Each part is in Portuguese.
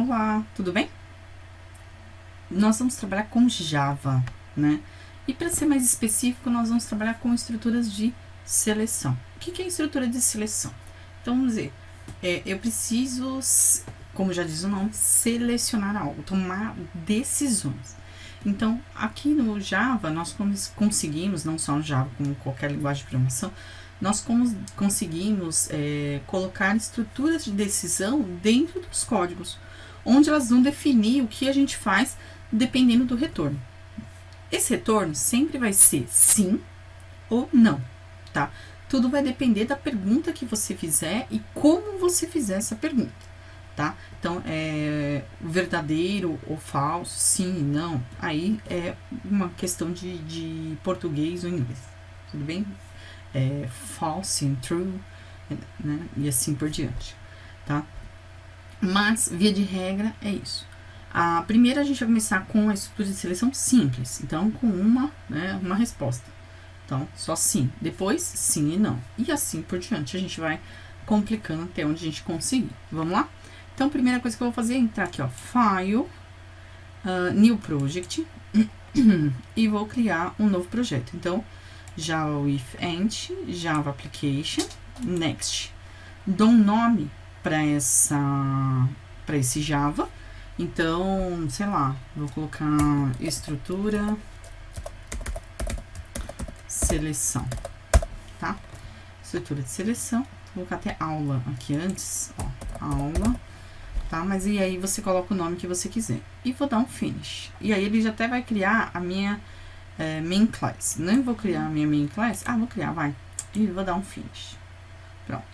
Olá, tudo bem? Nós vamos trabalhar com Java, né? E para ser mais específico, nós vamos trabalhar com estruturas de seleção. O que é estrutura de seleção? Então, vamos dizer, eu preciso, como já diz o nome, selecionar algo, tomar decisões. Então, aqui no Java, nós conseguimos, não só no Java, como qualquer linguagem de programação, nós conseguimos colocar estruturas de decisão dentro dos códigos, onde elas vão definir o que a gente faz dependendo do retorno. Esse retorno sempre vai ser sim ou não, tá? Tudo vai depender da pergunta que você fizer e como você fizer essa pergunta, tá? Então, verdadeiro ou falso, sim e não, aí é uma questão de português ou inglês, tudo bem? False and true, né? E assim por diante, tá? Mas, via de regra, é isso. Primeiro a gente vai começar com a estrutura de seleção simples, então com uma resposta. Então, só sim, depois sim e não. E assim por diante, a gente vai complicando até onde a gente conseguir. Vamos lá? Então, a primeira coisa que eu vou fazer é entrar aqui, ó, File, New Project, e vou criar um novo projeto. Então, Java with Ent, Java Application, Next. Dou um nome para esse Java. Então, sei lá, vou colocar estrutura seleção, tá? Estrutura de seleção. Vou colocar até aula aqui antes, ó, aula, tá? Mas e aí você coloca o nome que você quiser. E vou dar um finish. E aí ele já até vai criar a minha main class. Não vou criar a minha main class. Vou criar, vai. E vou dar um finish. Pronto.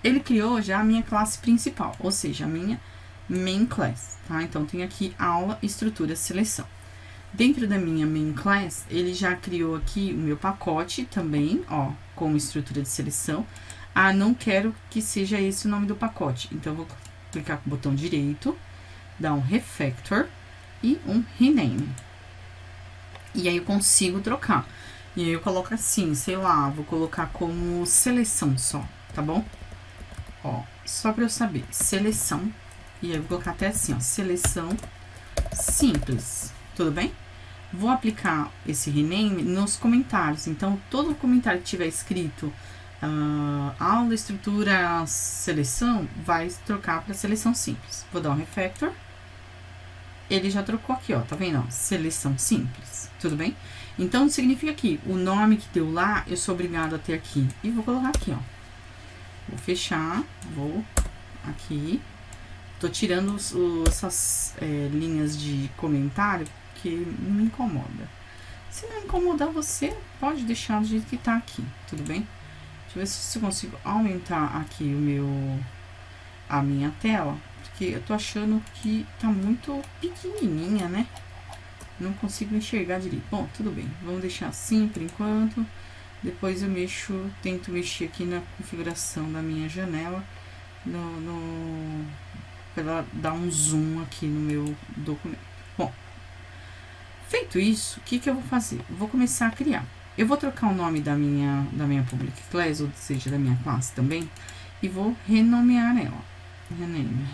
Ele criou já a minha classe principal, ou seja, a minha main class, tá? Então, tem aqui aula, estrutura, seleção. Dentro da minha main class, ele já criou aqui o meu pacote também, ó, como estrutura de seleção. Não quero que seja esse o nome do pacote. Então, eu vou clicar com o botão direito, dar um refactor e um rename. E aí, eu consigo trocar. E aí, eu coloco assim, sei lá, vou colocar como seleção só, tá bom? Ó, só para eu saber, seleção. E aí, eu vou colocar até assim, ó, seleção simples, tudo bem? Vou aplicar esse rename nos comentários. Então, todo comentário que tiver escrito aula, estrutura, seleção, vai trocar para seleção simples. Vou dar um refactor. Ele já trocou aqui, ó, tá vendo? Ó, seleção simples, tudo bem? Então, significa que o nome que deu lá, eu sou obrigado a ter aqui. E vou colocar aqui, ó. Vou fechar, vou aqui. Tô tirando essas linhas de comentário que me incomoda. Se não incomodar você, pode deixar do jeito que tá aqui, tudo bem? Deixa eu ver se eu consigo aumentar aqui a minha tela, porque eu tô achando que tá muito pequenininha, né? Não consigo enxergar direito. Bom, tudo bem, vamos deixar assim por enquanto. Depois eu tento mexer aqui na configuração da minha janela, para dar um zoom aqui no meu documento. Bom, feito isso, o que eu vou fazer? Vou começar a criar. Eu vou trocar o nome da minha public class, ou seja, da minha classe também, e vou renomear ela. Rename.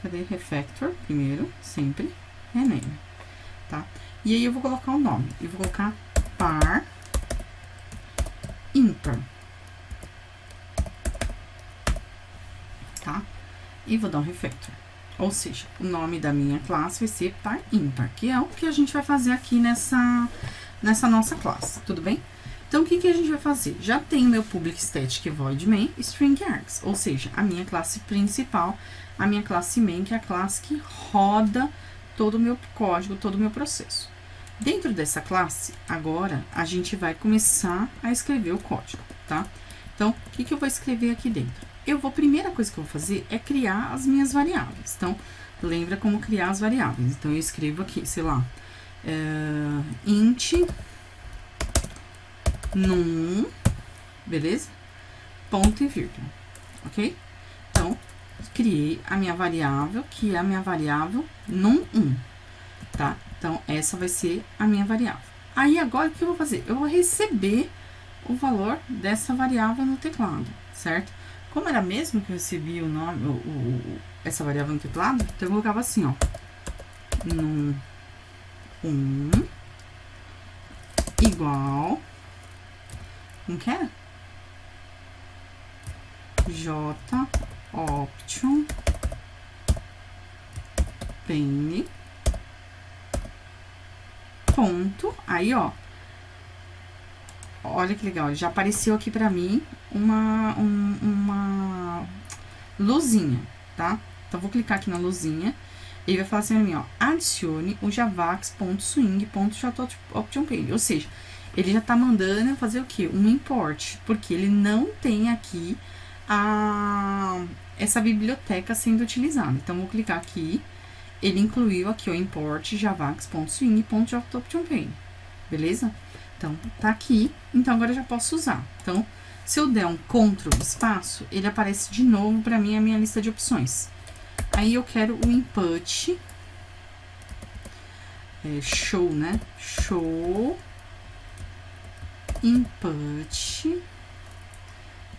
Cadê? Refactor, primeiro, sempre, rename, tá? E aí eu vou colocar o nome, eu vou colocar par ímpar, tá? E vou dar um refactor. Ou seja, o nome da minha classe vai ser par ímpar, que é o que a gente vai fazer aqui nessa nossa classe, tudo bem? Então, o que a gente vai fazer? Já tem o meu public static void main string args, ou seja, a minha classe principal, a minha classe main, que é a classe que roda todo o meu código, todo o meu processo. Dentro dessa classe, agora, a gente vai começar a escrever o código, tá? Então, o que eu vou escrever aqui dentro? Primeira coisa que eu vou fazer é criar as minhas variáveis. Então, lembra como criar as variáveis. Então, eu escrevo aqui, sei lá, int num, beleza? Ponto e vírgula, ok? Então, criei a minha variável, que é a minha variável num1, tá? Então, essa vai ser a minha variável. Aí, agora, o que eu vou fazer? Eu vou receber o valor dessa variável no teclado, certo? Como era mesmo que eu recebi o nome, essa variável no teclado, então eu colocava assim, ó. Num igual, como que é? J option pane ponto, aí ó, olha que legal, já apareceu aqui pra mim uma luzinha, tá? Então vou clicar aqui na luzinha, ele vai falar assim pra mim, ó, adicione o javax.swing.jOptionPane, ou seja, ele já tá mandando eu fazer o quê? Um import, porque ele não tem aqui essa biblioteca sendo utilizada. Então, vou clicar aqui, ele incluiu aqui o import javax.swing.jOptionPane, beleza? Então, tá aqui, então agora eu já posso usar. Então, se eu der um Ctrl espaço, ele aparece de novo pra mim a minha lista de opções. Aí eu quero o input, show, né? Show input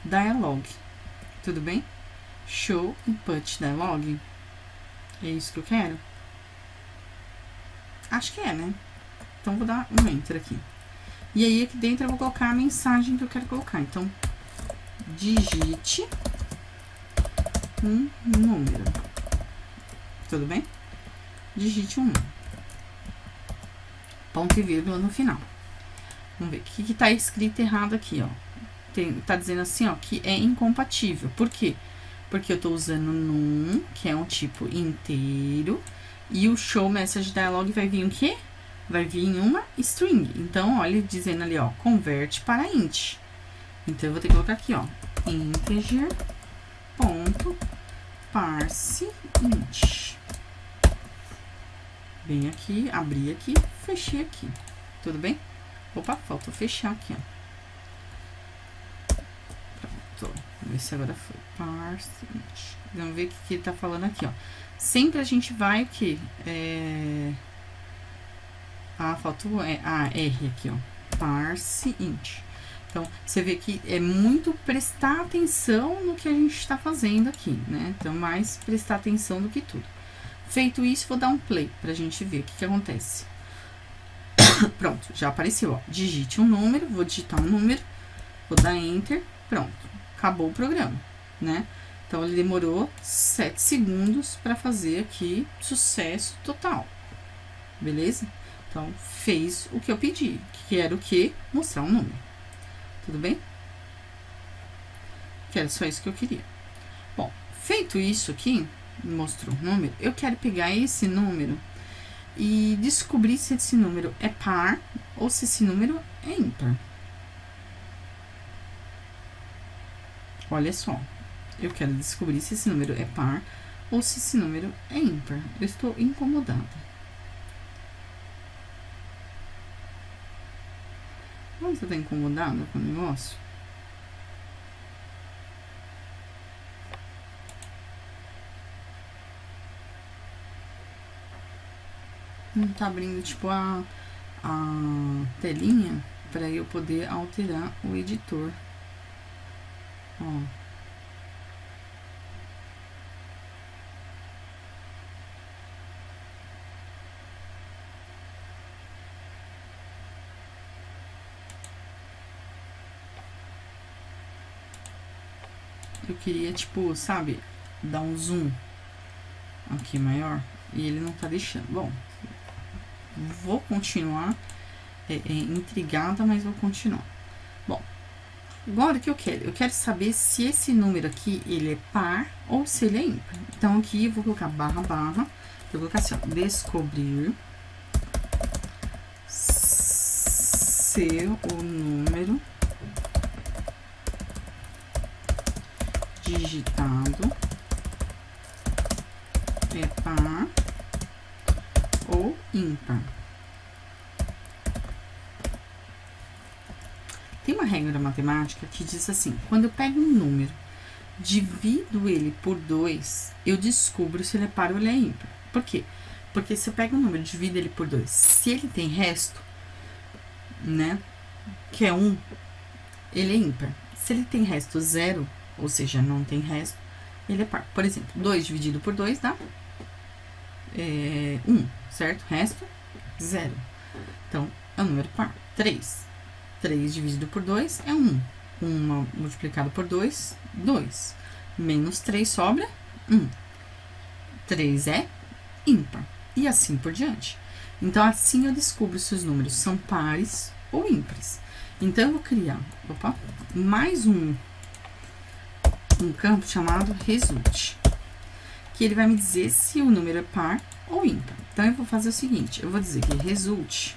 dialog. Tudo bem? Show input dialog. É isso que eu quero? Acho que é, né? Então, vou dar um enter aqui. E aí, aqui dentro, eu vou colocar a mensagem que eu quero colocar. Então, digite um número. Tudo bem? Digite um número. Ponto e vírgula no final. Vamos ver o que tá escrito errado aqui, ó. Tá dizendo assim, ó, que é incompatível. Por quê? Porque eu tô usando num, que é um tipo inteiro, e o show message dialog vai vir o quê? Vai vir em uma string. Então, olha, dizendo ali, ó, converte para int. Então, eu vou ter que colocar aqui, ó, integer ponto parse int. Vem aqui, abri aqui, fechei aqui. Tudo bem? Opa, faltou fechar aqui, ó. Pronto. Vamos ver se agora foi. Parse int. Vamos ver o que ele tá falando aqui, ó. Sempre a gente vai o quê? Faltou a R aqui, ó. Parse int. Então, você vê que é muito prestar atenção no que a gente está fazendo aqui, né? Então, mais prestar atenção do que tudo. Feito isso, vou dar um play pra gente ver o que acontece. Pronto, já apareceu, ó. Digite um número, vou digitar um número, vou dar enter, pronto. Acabou o programa, né? Então, ele demorou 7 segundos para fazer aqui sucesso total. Beleza? Então, fez o que eu pedi, que era o quê? Mostrar um número. Tudo bem? Que era só isso que eu queria. Bom, feito isso aqui, mostrou o número, eu quero pegar esse número e descobrir se esse número é par ou se esse número é ímpar. Olha só, eu quero descobrir se esse número é par ou se esse número é ímpar. Eu estou incomodada. Você tá incomodada com o negócio? Não tá abrindo, tipo, a telinha para eu poder alterar o editor. Ó. Eu queria, tipo, sabe, dar um zoom aqui maior e ele não tá deixando. Bom, vou continuar intrigada, mas vou continuar. Bom, agora o que eu quero? Eu quero saber se esse número aqui, ele é par ou se ele é ímpar. Então, aqui eu vou colocar barra, eu vou colocar assim, ó, descobrir se o número digitado é par ou ímpar. Tem uma regra matemática que diz assim, quando eu pego um número, divido ele por 2, eu descubro se ele é par ou ele é ímpar. Por quê? Porque se eu pego um número e divido ele por 2, se ele tem resto, né, que é 1, ele é ímpar. Se ele tem resto 0, ou seja, não tem resto, ele é par. Por exemplo, 2 dividido por 2 dá 1, certo? Resto, 0. Então, é um número par. 3. 3 dividido por 2 é 1. 1 multiplicado por 2, 2. Menos 3 sobra 1. 3 é ímpar. E assim por diante. Então, assim eu descubro se os números são pares ou ímpares. Então, eu vou criar mais um campo chamado result, que ele vai me dizer se o número é par ou ímpar. Então, eu vou fazer o seguinte, eu vou dizer que result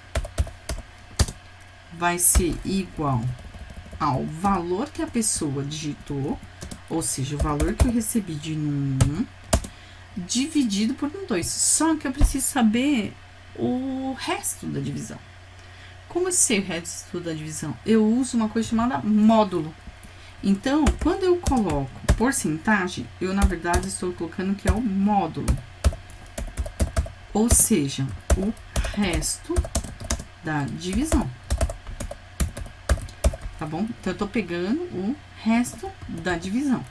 vai ser igual ao valor que a pessoa digitou, ou seja, o valor que eu recebi de número 1, dividido por 2. Só que eu preciso saber o resto da divisão. Como eu sei o resto da divisão? Eu uso uma coisa chamada módulo. Então, quando eu coloco porcentagem, eu, na verdade, estou colocando que é o módulo. Ou seja, o resto da divisão. Tá bom? Então, eu tô pegando o resto da divisão.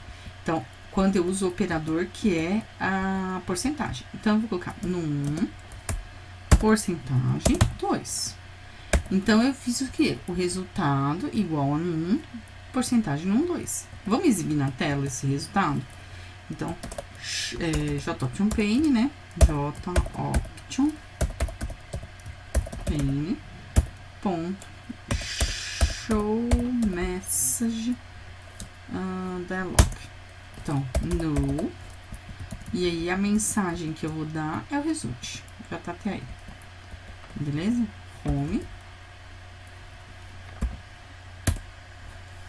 Então, quando eu uso o operador, que é a porcentagem. Então, eu vou colocar num porcentagem 2. Então, eu fiz o quê? O resultado igual a 1, porcentagem num 2. Vamos exibir na tela esse resultado? Então, JOption Pane, né? JOption Pane ponto show message dialog. Então, no. E aí, a mensagem que eu vou dar é o result. Já tá até aí. Beleza? Home.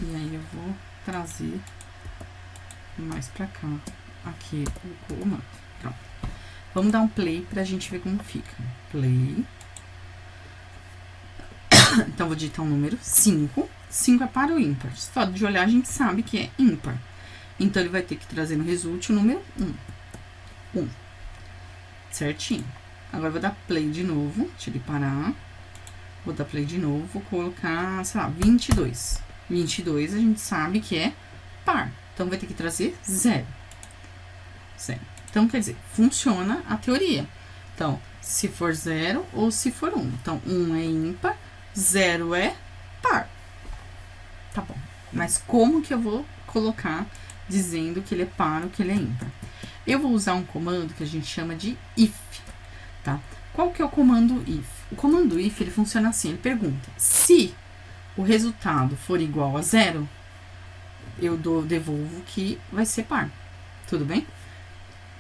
E aí, eu vou trazer mais pra cá. Aqui, o comando. Pronto. Vamos dar um play pra gente ver como fica. Play. Então, vou digitar um número 5. 5 é par ou ímpar? Só de olhar, a gente sabe que é ímpar. Então, ele vai ter que trazer no result o número 1. 1. Certinho. Agora, eu vou dar play de novo. Deixa ele parar. Vou dar play de novo. Vou colocar, sei lá, 22. 22, a gente sabe que é par. Então, vai ter que trazer 0. 0. Então, quer dizer, funciona a teoria. Então, se for 0 ou se for 1. Então, 1 é ímpar, 0 é par. Tá bom. Mas como que eu vou colocar dizendo que ele é par ou que ele é ímpar? Eu vou usar um comando que a gente chama de if, tá? Qual que é o comando if? O comando if, ele funciona assim, ele pergunta, se o resultado for igual a 0, eu devolvo que vai ser par. Tudo bem?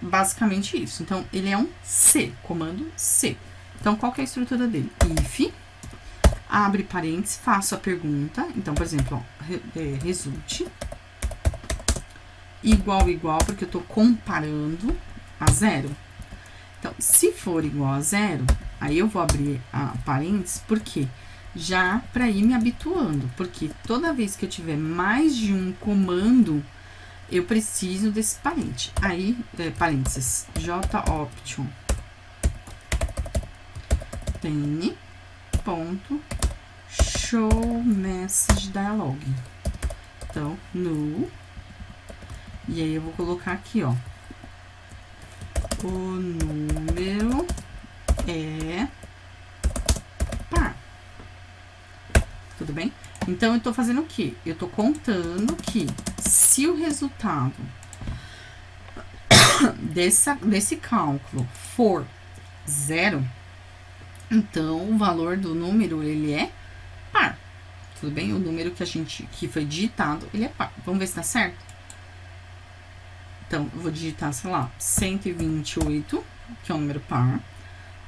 Basicamente isso. Então, ele é um C, comando C. Então, qual que é a estrutura dele? If, abre parênteses, faço a pergunta. Então, por exemplo, ó, result igual, porque eu estou comparando a 0. Então, se for igual a 0, aí eu vou abrir a parênteses, porque já para ir me habituando, porque toda vez que eu tiver mais de um comando, eu preciso desse parênteses. Aí, parênteses, JOption Pane ponto show message dialog. Então, no. E aí, eu vou colocar aqui, ó. O número é par. Tudo bem? Então, eu tô fazendo o quê? Eu tô contando que se o resultado desse cálculo for 0, então o valor do número, ele é par. Tudo bem? O número que foi digitado, ele é par. Vamos ver se tá certo? Então, eu vou digitar, sei lá, 128, que é um número par.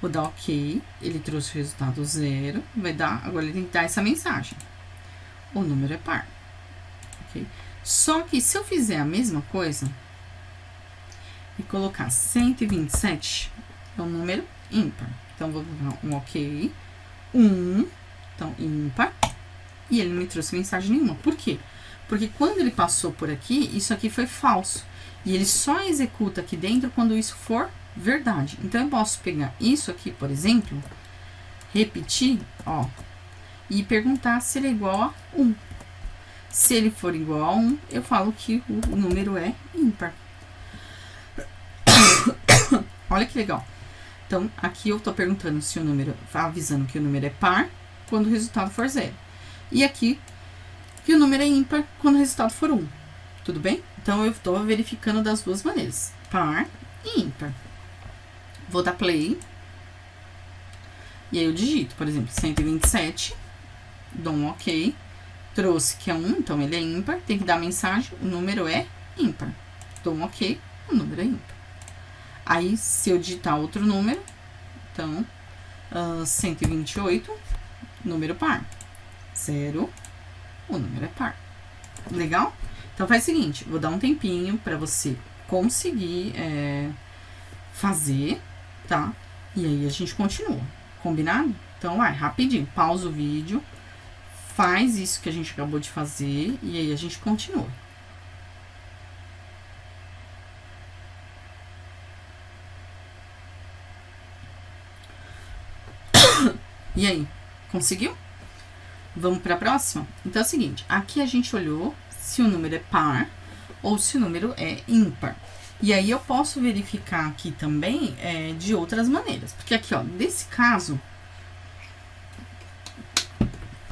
Vou dar OK. Ele trouxe o resultado 0. Vai dar, agora ele tem que dar essa mensagem. O número é par. Ok? Só que se eu fizer a mesma coisa e colocar 127, é um número ímpar. Então, vou colocar um OK. 1, então, ímpar. E ele não me trouxe mensagem nenhuma. Por quê? Porque quando ele passou por aqui, isso aqui foi falso. E ele só executa aqui dentro quando isso for verdade. Então, eu posso pegar isso aqui, por exemplo, repetir, ó, e perguntar se ele é igual a 1. Se ele for igual a 1, eu falo que o número é ímpar. Olha que legal. Então, aqui eu tô perguntando se o número, avisando que o número é par quando o resultado for 0. E aqui, que o número é ímpar quando o resultado for 1. Tudo bem? Então, eu tô verificando das duas maneiras, par e ímpar. Vou dar play. E aí eu digito, por exemplo, 127, dou um ok, trouxe que é 1, então ele é ímpar, tem que dar a mensagem, o número é ímpar. Dou um ok, o número é ímpar. Aí, se eu digitar outro número, então, 128, número par. 0, o número é par. Legal? Então, faz o seguinte, vou dar um tempinho para você conseguir fazer, tá? E aí, a gente continua. Combinado? Então, vai, rapidinho. Pausa o vídeo, faz isso que a gente acabou de fazer e aí a gente continua. E aí, conseguiu? Vamos para a próxima? Então é o seguinte, aqui a gente olhou se o número é par ou se o número é ímpar. E aí eu posso verificar aqui também de outras maneiras. Porque aqui, ó, nesse caso,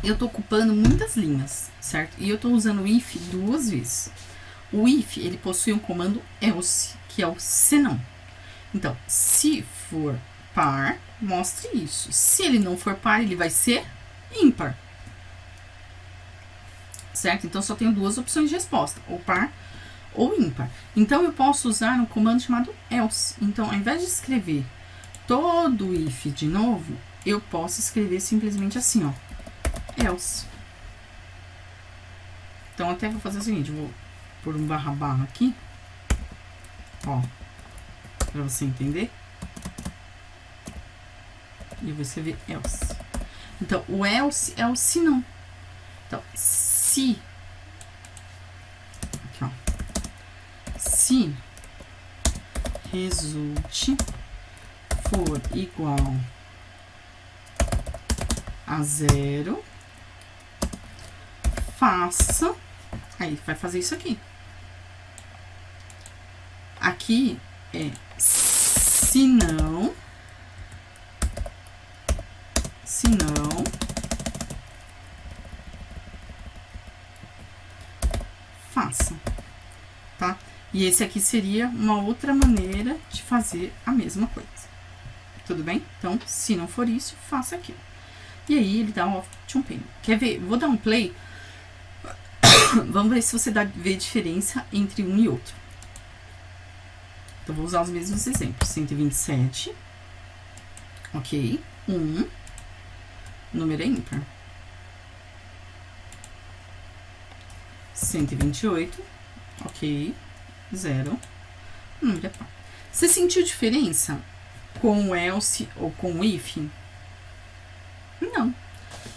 eu tô ocupando muitas linhas, certo? E eu tô usando o if 2 vezes. O if, ele possui um comando else, que é o senão. Então, se for par, mostre isso. Se ele não for par, ele vai ser ímpar. Certo? Então, só tenho duas opções de resposta, ou par ou ímpar. Então, eu posso usar um comando chamado else. Então, ao invés de escrever todo o if de novo, eu posso escrever simplesmente assim, ó, else. Então, até vou fazer o seguinte, vou pôr um barra aqui, ó, pra você entender. E eu vou escrever else. Então, o else é o se não. Então, se... Aqui, ó. Se resulte for igual a 0, faça... Aí, vai fazer isso aqui. Aqui é se não... Se não, faça, tá? E esse aqui seria uma outra maneira de fazer a mesma coisa. Tudo bem? Então, se não for isso, faça aquilo. E aí, ele dá um option pane. Quer ver? Vou dar um play. Vamos ver se você vê diferença entre um e outro. Então, vou usar os mesmos exemplos. 127. Ok. 1. Número é ímpar. 128. Ok. 0. Número é par. Você sentiu diferença com o else ou com o if? Não.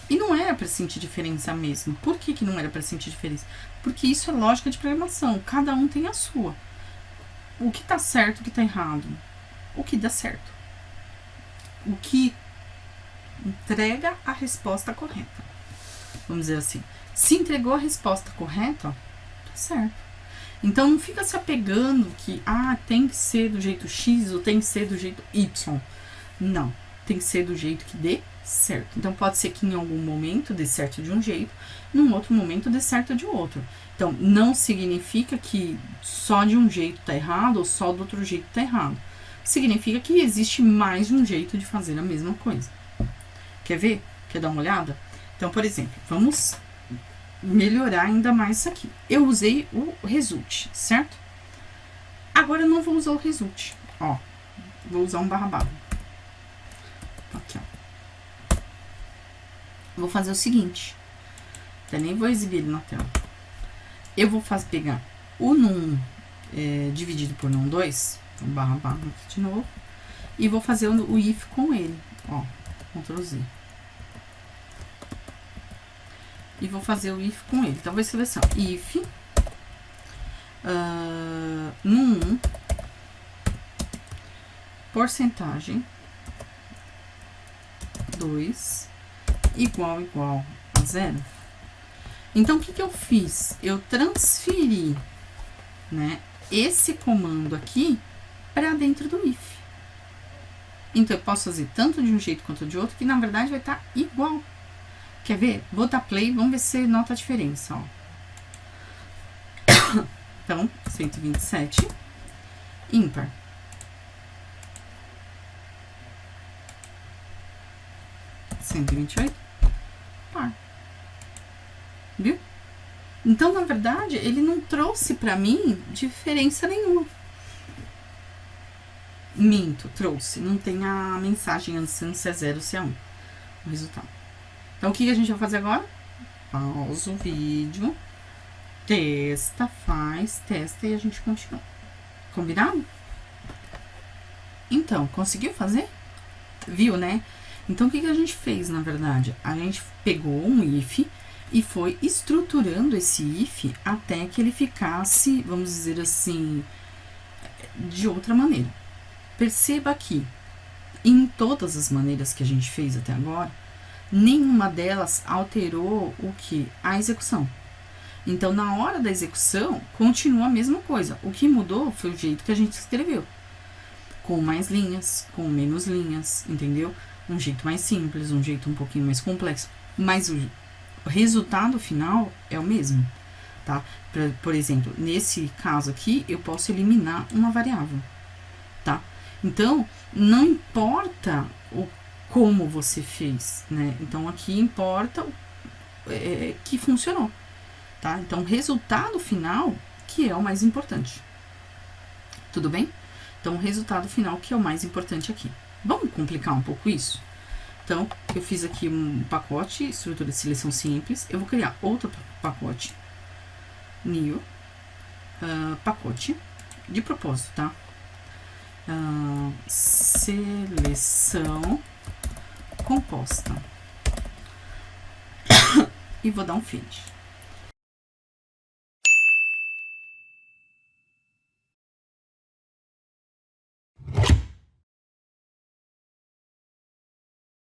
E não era para sentir diferença mesmo. Por que não era para sentir diferença? Porque isso é lógica de programação. Cada um tem a sua. O que tá certo, o que tá errado? O que dá certo? O que entrega a resposta correta. Vamos dizer assim. Se entregou a resposta correta, ó, tá certo. Então, não fica se apegando que, tem que ser do jeito X ou tem que ser do jeito Y. Não. Tem que ser do jeito que dê certo. Então, pode ser que em algum momento dê certo de um jeito, num outro momento dê certo de outro. Então, não significa que só de um jeito tá errado ou só do outro jeito tá errado. Significa que existe mais de um jeito de fazer a mesma coisa. Quer ver? Quer dar uma olhada? Então, por exemplo, vamos melhorar ainda mais isso aqui. Eu usei o result, certo? Agora eu não vou usar o result. Ó, vou usar um barra. Aqui, ó. Vou fazer o seguinte. Até nem vou exibir ele na tela. Eu vou pegar o num dividido por num 2. Então, barra aqui de novo. E vou fazer o if com ele. Ó, Ctrl Z. E vou fazer o if com ele. Então, vou escrever assim, ó, if num porcentagem 2 igual a 0. Então, o que eu fiz? Eu transferi, né, esse comando aqui para dentro do if. Então, eu posso fazer tanto de um jeito quanto de outro, que na verdade vai estar igual. Quer ver? Vou dar play, vamos ver se você nota a diferença, ó. Então, 127, ímpar. (128), par. Viu? Então, na verdade, ele não trouxe pra mim diferença nenhuma. Minto, trouxe. Não tem a mensagem antes se é 0 ou se é 1. O resultado. Então, o que a gente vai fazer agora? Pausa o vídeo. Testa, faz, testa e a gente continua. Combinado? Então, conseguiu fazer? Viu, né? Então, o que a gente fez, na verdade? A gente pegou um if e foi estruturando esse if até que ele ficasse, vamos dizer assim, de outra maneira. Perceba que, em todas as maneiras que a gente fez até agora, nenhuma delas alterou o que? A execução. Então, na hora da execução, continua a mesma coisa. O que mudou foi o jeito que a gente escreveu. Com mais linhas, com menos linhas, entendeu? Um jeito mais simples, um jeito um pouquinho mais complexo. Mas o resultado final é o mesmo, tá? Por exemplo, nesse caso aqui, eu posso eliminar uma variável, tá? Então, não importa como você fez, né? Então, aqui importa que funcionou, tá? Então, o resultado final que é o mais importante. Tudo bem? Então, o resultado final que é o mais importante aqui. Vamos complicar um pouco isso? Então, eu fiz aqui um pacote, estrutura de seleção simples. Eu vou criar outro pacote, new, pacote, de propósito, tá? Seleção composta. E vou dar um finish.